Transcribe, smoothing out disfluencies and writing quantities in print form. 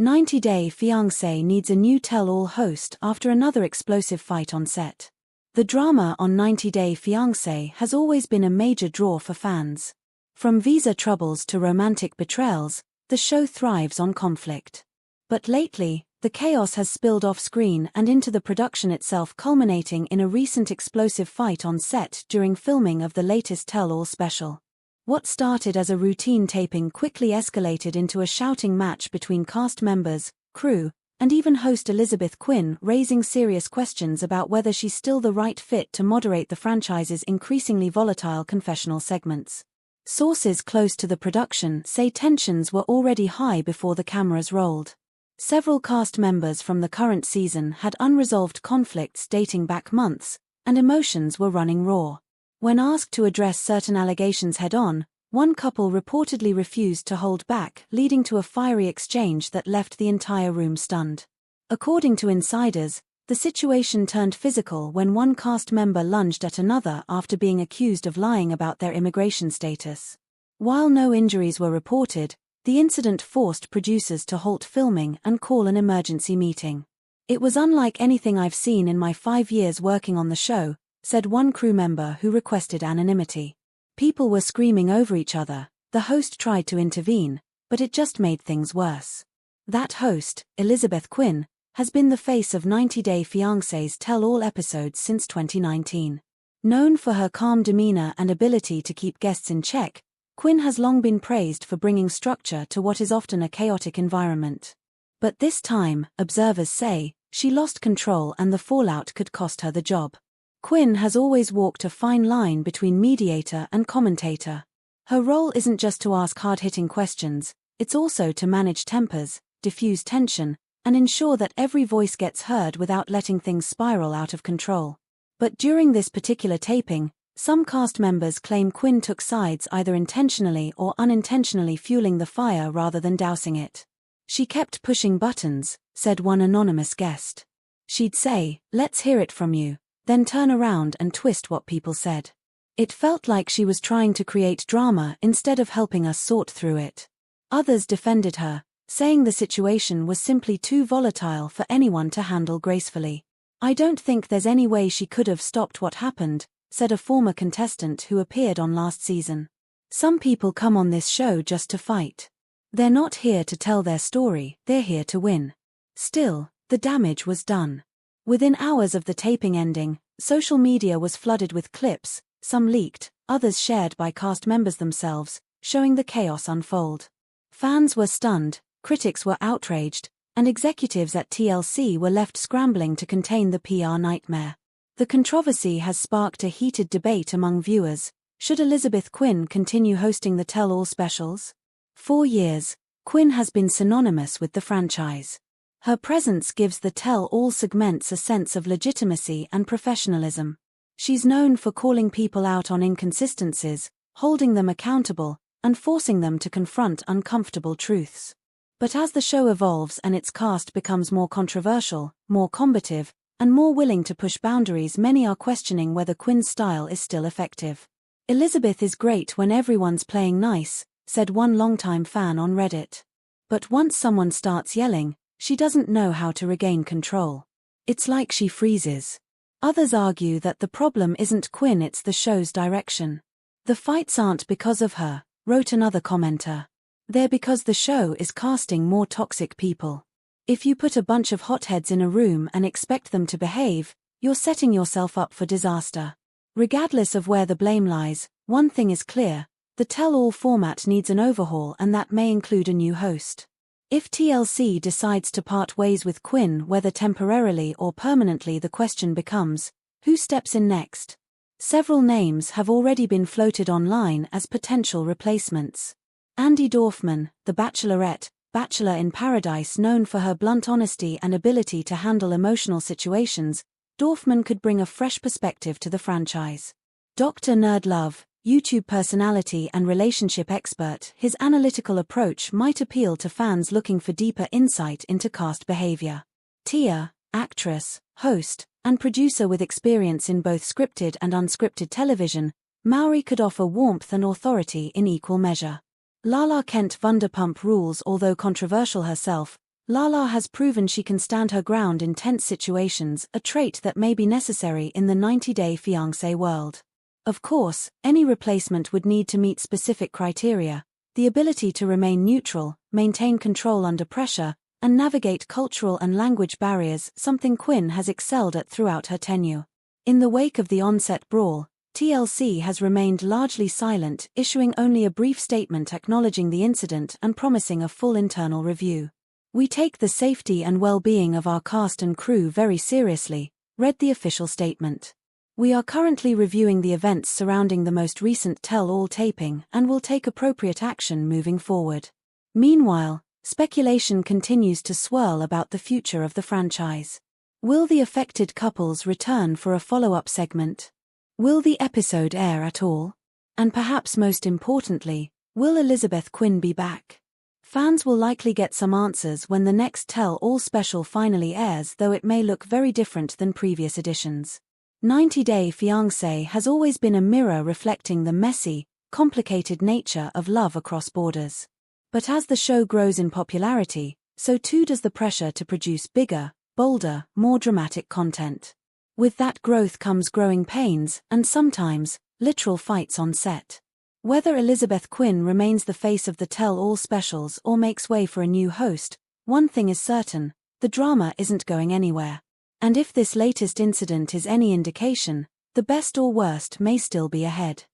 90-Day Fiancé needs a new tell-all host after another explosive fight on set. The drama on 90-Day Fiancé has always been a major draw for fans. From visa troubles to romantic betrayals, the show thrives on conflict. But lately, the chaos has spilled off-screen and into the production itself, culminating in a recent explosive fight on set during filming of the latest Tell All special. What started as a routine taping quickly escalated into a shouting match between cast members, crew, and even host Elizabeth Quinn, raising serious questions about whether she's still the right fit to moderate the franchise's increasingly volatile confessional segments. Sources close to the production say tensions were already high before the cameras rolled. Several cast members from the current season had unresolved conflicts dating back months, and emotions were running raw. When asked to address certain allegations head-on, one couple reportedly refused to hold back, leading to a fiery exchange that left the entire room stunned. According to insiders, the situation turned physical when one cast member lunged at another after being accused of lying about their immigration status. While no injuries were reported, the incident forced producers to halt filming and call an emergency meeting. "It was unlike anything I've seen in my 5 years working on the show," said one crew member who requested anonymity. People were screaming over each other. The host tried to intervene, but it just made things worse. That host, Elizabeth Quinn, has been the face of 90-Day Fiancé's Tell All episodes since 2019. Known for her calm demeanor and ability to keep guests in check, Quinn has long been praised for bringing structure to what is often a chaotic environment. But this time, observers say, she lost control and the fallout could cost her the job. Quinn has always walked a fine line between mediator and commentator. Her role isn't just to ask hard-hitting questions, it's also to manage tempers, diffuse tension, and ensure that every voice gets heard without letting things spiral out of control. But during this particular taping, some cast members claim Quinn took sides, either intentionally or unintentionally fueling the fire rather than dousing it. "She kept pushing buttons," said one anonymous guest. "She'd say, 'Let's hear it from you,' then turn around and twist what people said. It felt like she was trying to create drama instead of helping us sort through it." Others defended her, saying the situation was simply too volatile for anyone to handle gracefully. "I don't think there's any way she could have stopped what happened," said a former contestant who appeared on last season. "Some people come on this show just to fight. They're not here to tell their story, they're here to win." Still, the damage was done. Within hours of the taping ending, social media was flooded with clips, some leaked, others shared by cast members themselves, showing the chaos unfold. Fans were stunned, critics were outraged, and executives at TLC were left scrambling to contain the PR nightmare. The controversy has sparked a heated debate among viewers. Should Elizabeth Quinn continue hosting the Tell All specials? For years, Quinn has been synonymous with the franchise. Her presence gives the Tell All segments a sense of legitimacy and professionalism. She's known for calling people out on inconsistencies, holding them accountable, and forcing them to confront uncomfortable truths. But as the show evolves and its cast becomes more controversial, more combative, and more willing to push boundaries, many are questioning whether Quinn's style is still effective. "Elizabeth is great when everyone's playing nice," said one longtime fan on Reddit. "But once someone starts yelling, she doesn't know how to regain control. It's like she freezes." Others argue that the problem isn't Quinn, it's the show's direction. "The fights aren't because of her," wrote another commenter. "They're because the show is casting more toxic people. If you put a bunch of hotheads in a room and expect them to behave, you're setting yourself up for disaster." Regardless of where the blame lies, one thing is clear: the Tell All format needs an overhaul, and that may include a new host. If TLC decides to part ways with Quinn, whether temporarily or permanently, the question becomes, who steps in next? Several names have already been floated online as potential replacements. Andy Dorfman, The Bachelorette, Bachelor in Paradise. Known for her blunt honesty and ability to handle emotional situations, Dorfman could bring a fresh perspective to the franchise. Dr. Nerdlove, YouTube personality and relationship expert, his analytical approach might appeal to fans looking for deeper insight into cast behavior. Tia, actress, host, and producer with experience in both scripted and unscripted television, Maury could offer warmth and authority in equal measure. Lala Kent Vanderpump Rules. Although controversial herself, Lala has proven she can stand her ground in tense situations, a trait that may be necessary in the 90-day fiancé world. Of course, any replacement would need to meet specific criteria: the ability to remain neutral, maintain control under pressure, and navigate cultural and language barriers, something Quinn has excelled at throughout her tenure. In the wake of the on-set brawl, TLC has remained largely silent, issuing only a brief statement acknowledging the incident and promising a full internal review. "We take the safety and well-being of our cast and crew very seriously," read the official statement. "We are currently reviewing the events surrounding the most recent Tell All taping and will take appropriate action moving forward." Meanwhile, speculation continues to swirl about the future of the franchise. Will the affected couples return for a follow-up segment? Will the episode air at all? And perhaps most importantly, will Elizabeth Quinn be back? Fans will likely get some answers when the next Tell All special finally airs, though it may look very different than previous editions. 90-Day Fiancé has always been a mirror reflecting the messy, complicated nature of love across borders. But as the show grows in popularity, so too does the pressure to produce bigger, bolder, more dramatic content. With that growth comes growing pains, and sometimes, literal fights on set. Whether Elizabeth Quinn remains the face of the Tell All specials or makes way for a new host, one thing is certain: the drama isn't going anywhere. And if this latest incident is any indication, the best or worst may still be ahead.